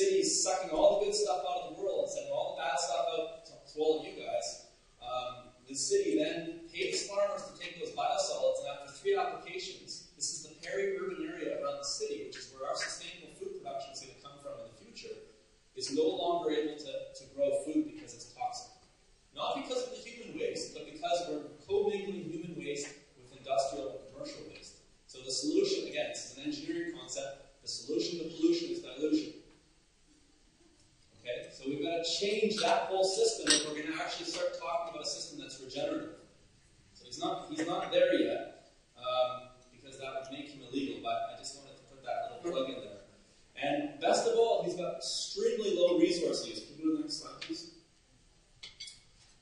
city's sucking all the good stuff out of the world and sending all the bad stuff out to all of you guys, the city then pays farmers to take those biosolids, and after 3 applications, this is the peri-urban area around the city, which is where our sustainable food production is going to come from in the future, is no longer able to grow food because it's toxic. Not because of the human waste, but because we're co-mingling human waste with industrial and commercial waste. So the solution, again, this is an engineering concept, the solution to pollution is dilution. Okay? So we've got to change that whole system if we're going to actually start talking about a system that's regenerative. So he's not there yet, because that would make him illegal, but I just wanted to put that little plug in there. And best of all, he's got extremely low resource use. Can you go to the next slide, please?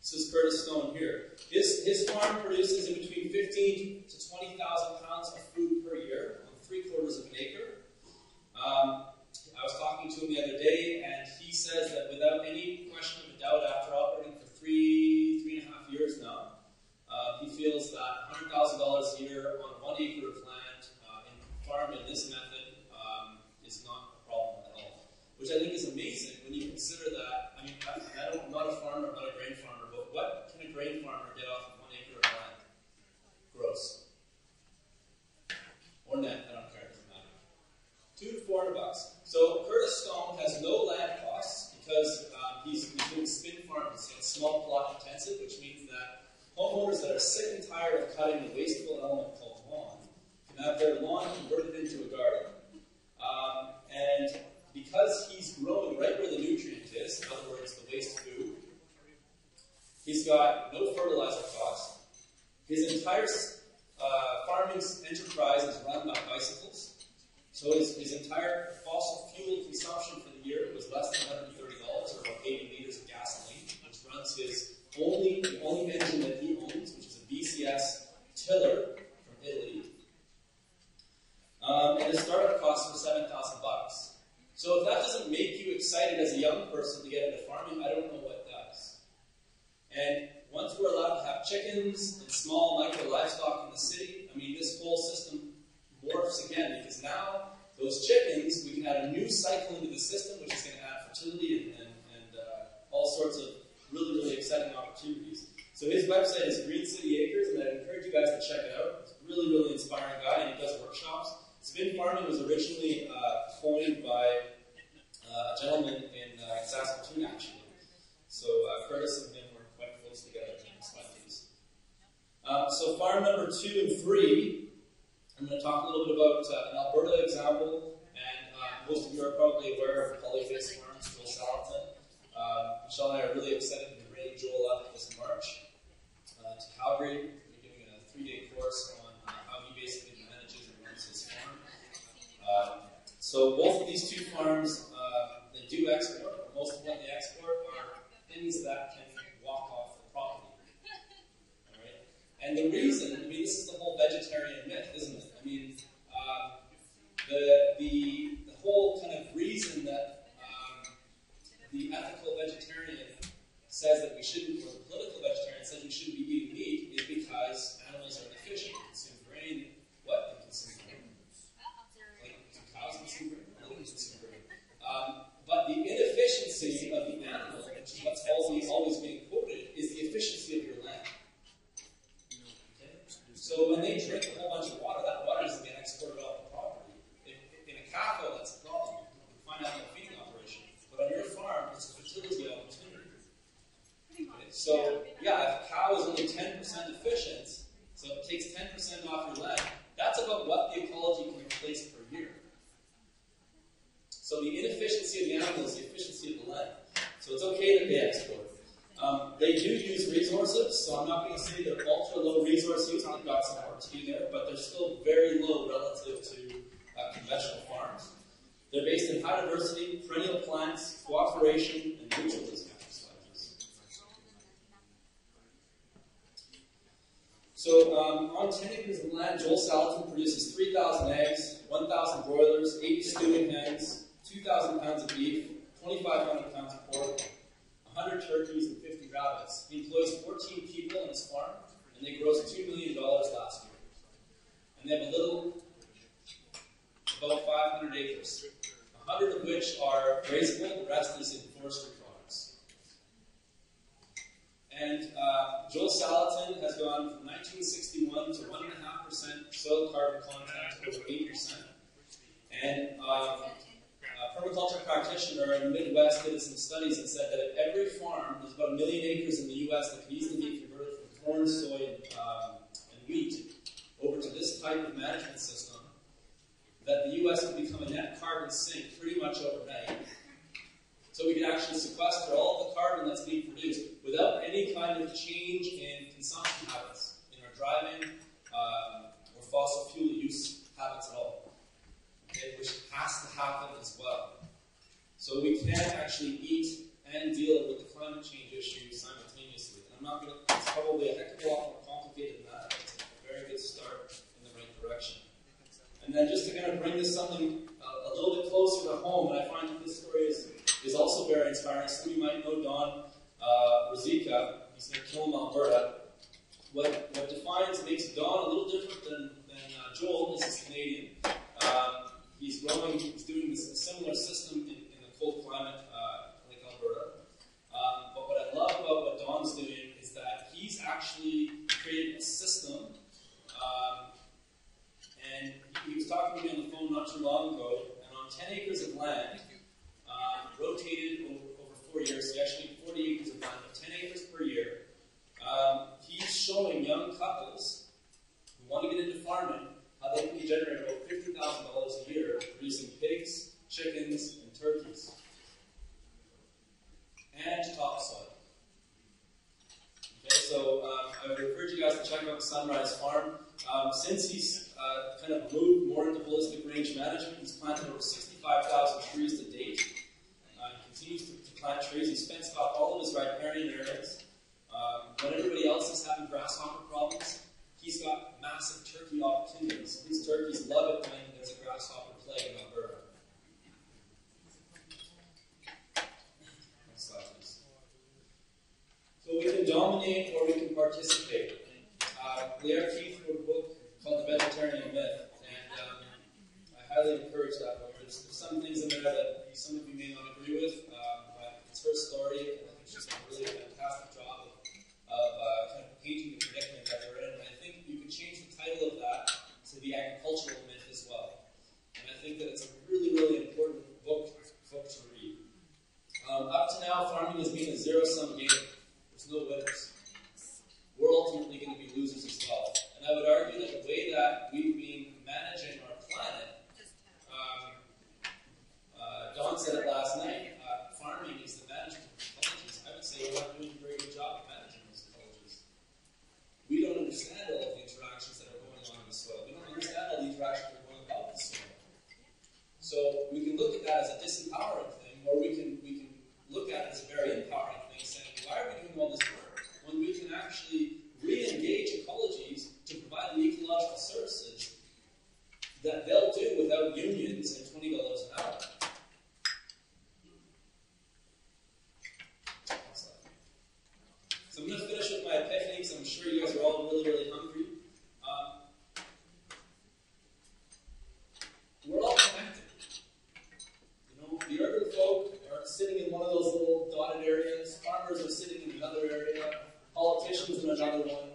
This is Curtis Stone here. His farm produces in between 15 to 20,000 pounds of food per year on 3/4 of an acre. I was talking to him the other day, and he says that without any question of a doubt, after operating for 3.5 years now, he feels that $100,000 a year on 1 acre of land in farm in this method is not a problem at all. Which I think is amazing when you consider that. I mean, I'm not a farmer, I'm not a grain farmer, but what can a grain farmer get off of 1 acre of land? Gross. Or net, I don't care, it doesn't matter. $200 to $400. So Curtis Stone has no land costs because he's doing spin farming. So it's small plot intensive, which means that homeowners that are sick and tired of cutting the wasteful element called lawn can have their lawn converted into a garden. And because he's growing right where the nutrient is, in other words, the waste food, he's got no fertilizer costs. His entire farming enterprise is run by bicycles. So his entire fossil fuel consumption for the year was less than $130, or about 80 liters of gasoline, which runs the only engine that he owns, which is a BCS tiller from Italy. And his startup costs were $7,000. So if that doesn't make you excited as a young person to get into farming, I don't know what does. And once we're allowed to have chickens and small micro livestock in the city, I mean, this whole system morphs again, because now those chickens, we can add a new cycle into the system, which is going to add fertility and all sorts of really, really exciting opportunities. So his website is Green City Acres, and I'd encourage you guys to check it out. He's a really, really inspiring guy, and he does workshops. Spin farming was originally coined by a gentleman in Saskatoon, actually. So Curtis and him were quite close together. Next slide, please. So farm number 2 and 3, I'm going to talk a little bit about an Alberta example, and most of you are probably aware of Polyface Farms, Joel Salatin. Michelle and I are really excited to bring Joel up this March to Calgary. We're giving a 3-day course on how he basically manages and runs his farm. So both of these 2 farms, they do export, but most of what they export are things that can walk off the property. All right? And the reason, I mean, this is the whole vegetarian myth, isn't it? I mean, the whole kind of reason that the ethical vegetarian says that we shouldn't, or the political vegetarian says we shouldn't be eating meat, is because animals are inefficient. They consume grain. What? They consume grain. Like, do cows consume grain? No, they consume grain. But the inefficiency of the animal, which is what's always being quoted, is the efficiency of your land. Okay? So when they drink a whole bunch of water, that water is being exported off the property. In a cow, that's a problem. You can find out in a feeding operation. But on your farm, it's a fertility opportunity. Okay? So, yeah, if a cow is only 10% efficient, so it takes 10% off your land, that's about what the ecology can replace per year. So the inefficiency of the animal is the efficiency of the land. So it's okay that they export. They do use resources, so I'm not going to say they're ultra low resource use. They've got some work to do there, but they're still very low relative to conventional farms. They're based in high diversity, perennial plants, cooperation, and mutualism. So on 10 acres of land, Joel Salatin produces 3,000 eggs, 1,000 broilers, 80 stewing hens, 2,000 pounds of beef, 2,500 pounds of pork, 100 turkeys, and 50 rabbits. He employs 14 people on his farm, and they grossed $2 million last year. And they have about 500 acres, 100 of which are grazable, the rest is in forestry products. And Joel Salatin has gone from 1961 to 1.5% soil carbon content over 8%. And permaculture practitioner in the Midwest did some studies and said that at every farm, there's about 1 million acres in the U.S. that can easily be converted from corn, soy, and wheat over to this type of management system, that the U.S. would become a net carbon sink pretty much overnight. So we could actually sequester all the carbon that's being produced without any kind of change in consumption habits, in our driving or fossil fuel use habits at all. Okay, which has to happen as well. So we can't actually eat and deal with the climate change issue simultaneously. And I'm not going to, it's probably a heck of a lot more complicated than that, but it's a very good start in the right direction. And then just to kind of bring this something a little bit closer to home, and I find that this story is also very inspiring. Some of you might know Don Rosika. He's near Killam, Alberta. What makes Don a little different than Joel is he's Canadian. He's doing this similar system in a cold climate like Alberta. But what I love about what Don's doing is that he's actually created a system. And he was talking to me on the phone not too long ago, and on 10 acres of land, rotated over 4 years, so actually 40 acres of land, but 10 acres per year, he's showing young couples who want to get into farming how they can be generating about $50,000 a year producing pigs, chickens, and turkeys. And topsoil. Okay, so I would encourage you guys to check out Sunrise Farm. Since he's kind of moved more into holistic range management, he's planted over 65,000 trees to date. He continues to plant trees. He's fenced off all of his riparian areas. When everybody else is having grasshopper problems, he's got massive turkey opportunities. These turkeys love it when there's a grasshopper plague in Alberta. Next slide, please. So we can dominate or we can participate. Blair Keith wrote a book called The Vegetarian Myth, and I highly encourage that book. There's some things in there that some of you may not agree with, but it's her story, and I think she's done a really fantastic job of kind of painting the predicament that we're in. And I think you could change the title of that to The Agricultural Myth as well. And I think that it's a really, really important book to read. Up to now, farming has been a zero-sum game. There's no winners. We're ultimately going to be losers as well. And I would argue that the way that we've been managing our planet, Don said it last night, farming is the management of ecologies. I would say we're not doing a very good job of managing those ecologies. We don't understand all of the interactions that are going on in the soil. We don't understand all the interactions that are going about the soil. So we can look at that as a disempowering thing, or we can look at it as a very empowering thing, saying, why are we doing all this work when we can actually re-engage ecologies to provide the ecological services that they'll do without unions and $20 an hour? So I'm going to finish with my epiphany, because I'm sure you guys are all really, really hungry. We're all connected. You know, the urban folk are sitting in one of those little dotted areas. Farmers are sitting in another area. Politicians in another one.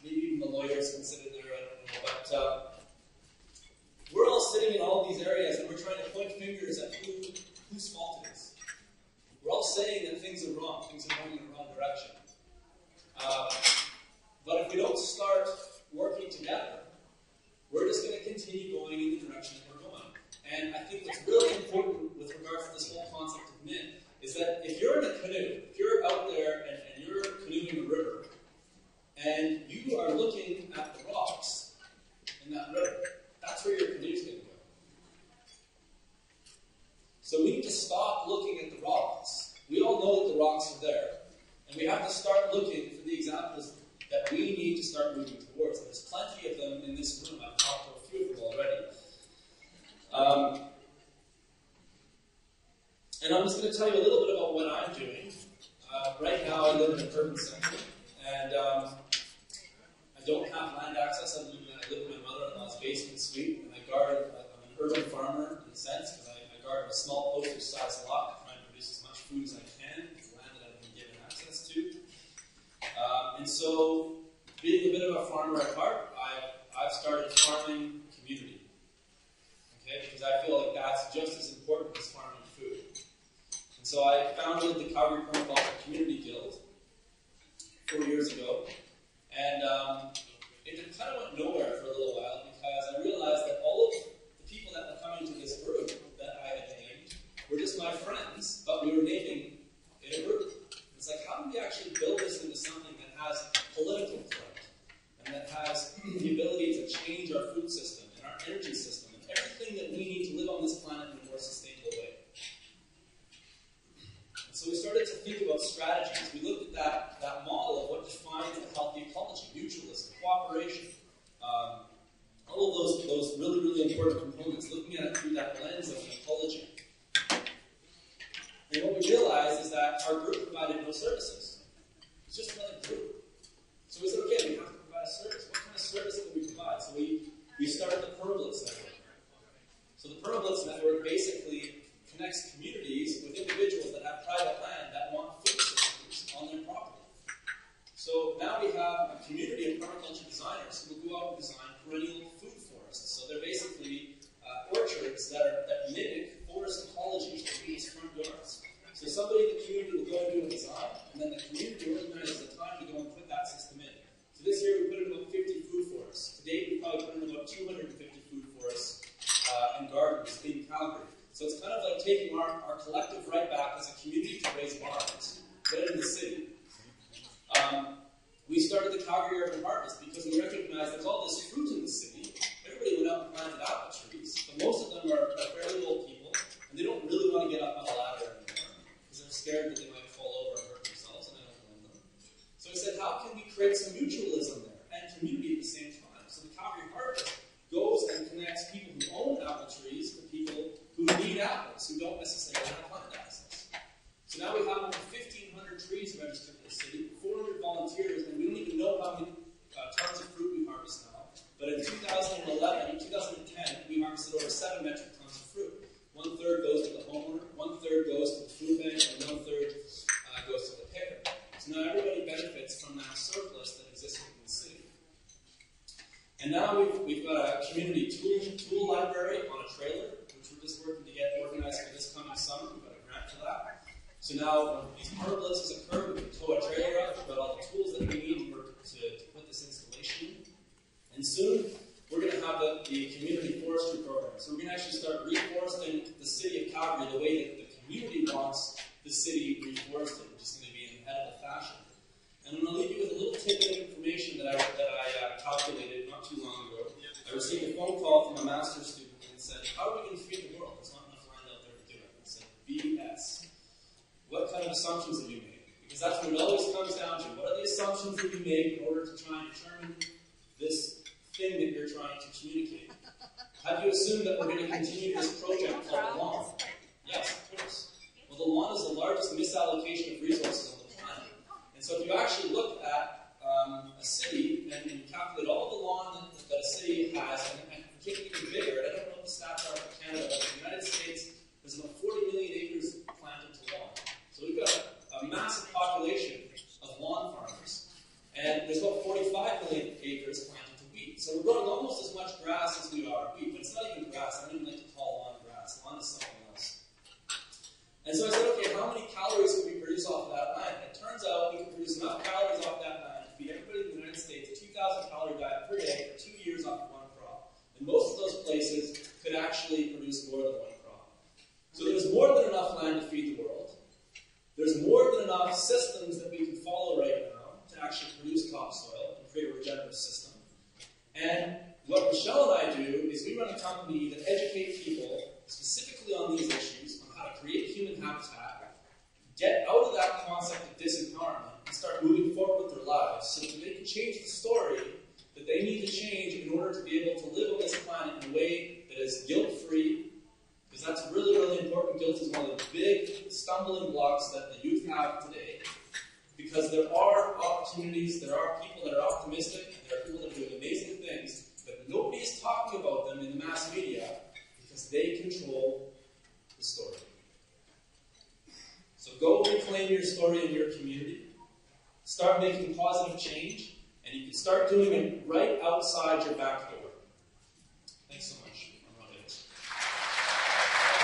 Maybe even the lawyers can sit in there, I don't know. But we're all sitting in all of these areas, and we're trying to point fingers at whose fault it is. We're all saying that things are wrong, things are going in the wrong direction. But if we don't start working together, we're just going to continue going in the direction that we're going. And I think what's really important with regards to this whole concept of myth is that if you're in a canoe, if you're out there and you're canoeing a river, and you are looking at the rocks in that river, that's where your canoe's going to go. So we need to stop looking at the rocks. We all know that the rocks are there. And we have to start looking for the examples that we need to start moving towards. And there's plenty of them in this room. I've talked to a few of them already. And I'm just going to tell you a little bit about what I'm doing. Right now I live in an urban center. And I don't have land access. I live in my mother-in-law's basement suite. And I garden. I'm an urban farmer. And sense because I garden a small postage-sized lot, trying to produce as much food as I can with land that I've been given access to. And so, being a bit of a farmer at heart, I've started farming community. Okay, because I feel like that's just as important as farming food. And so I founded the Calgary Permaculture Community Guild 4 years ago, and it kind of went nowhere for a little while because I realized that all of the people that were coming to this group that I had named were just my friends, but we were naming in a group. It's like, how do we actually build this into something that has political clout and that has the ability to change our food system and our energy system and everything that we need to live on this planet in a more sustainable way? And so we started to think about strategies. We looked at that model of what defines a healthy ecology, mutualism, cooperation, all of those really, really important components, looking at it through that lens of an ecology. And what we realized is that our group provided no services. It's just another group. So we said, okay, we have to provide a service. What kind of service can we provide? So we started the Permablitz Network. So the Permablitz Network basically connects communities with individuals that have private land that want food systems on their property. So now we have a community of permaculture designers who will go out and design perennial food forests. So they're basically orchards that mimic forest ecology for people's front yards. So somebody in the community will go and do a design, and then the community organizes the time to go and put that system in. So this year we put in about 50 food forests. To date we've probably put in about 250 food forests and gardens in Calgary. So it's kind of like taking our collective right back as a community to raise barns right in the city. We started the Calgary Urban Harvest because we recognized there's all this fruit in the city. Everybody went out and planted apple trees, but most of them are fairly old people, and they don't really want to get up on a ladder anymore because they're scared that they might fall over and hurt themselves, and I don't blame them. So we said, how can we create some mutualism there and community at the same time? So the Calgary Harvest goes and connects people who own apple trees to people who need apples, who don't necessarily have plant access. So now we have over 1,500 trees registered in the city, 400 volunteers, and we don't even know how many tons of fruit we harvest now. But in 2010, we harvested over 7 metric tons of fruit. 1/3 goes to the homeowner, 1/3 goes to the food bank, and 1/3 goes to the picker. So now everybody benefits from that surplus that exists in the city. And now we've got a community tool library on a trailer, which we're just working to get organized for this coming summer. We've got a grant for that. So now when these permablitzes occur, we can tow a trailer out. We've got all the tools that we need to put this installation in. And soon, we're going to have the community forestry program. So we're going to actually start reforesting the city of Calgary the way that the community wants the city reforested, which is going to be in an edible fashion. And I'm going to leave you with a little tidbit of information that I calculated not too long ago. I received a phone call from a master's student and said, how are we going to feed the world? There's not enough land out there to do it. I said, BS. What kind of assumptions have you made? Because that's what it always comes down to. What are the assumptions that you make in order to try and determine this thing that you're trying to communicate? Have you assumed that we're going to continue this project called the lawn? Yes, of course. Well, the lawn is the largest misallocation of resources on the planet. And so if you actually look at a city and you calculate all the lawn that a city has, and particularly bigger, and I don't know what the stats are for Canada, but in the United States, there's about 40 million acres planted to lawn. So we've got a massive population of lawn farmers, and there's about 45 million acres planted to wheat. So we're growing almost as much grass as we are wheat, but it's not even grass. I don't even like to call lawn grass. Lawn is something else. And so I said, okay, how many calories can we produce off of that land? It turns out we can produce enough calories off that land to feed everybody in the United States a 2,000 calorie diet per day for 2 years off of one crop. And most of those places could actually produce more than one crop. So there's more than enough land to feed the world. There's more than enough systems that we can follow right now to actually produce topsoil and create a regenerative system. And what Michelle and I do is we run a company that educates people specifically on these issues, on how to create human habitat, get out of that concept of disempowerment, and start moving forward with their lives so that they can change the story that they need to change in order to be able to live on this planet in a way that is guilt-free. Because that's really, really important. Guilt is one of the big stumbling blocks that the youth have today. Because there are opportunities, there are people that are optimistic, and there are people that are doing amazing things, but nobody is talking about them in the mass media because they control claim your story in your community. Start making positive change, and you can start doing it right outside your back door.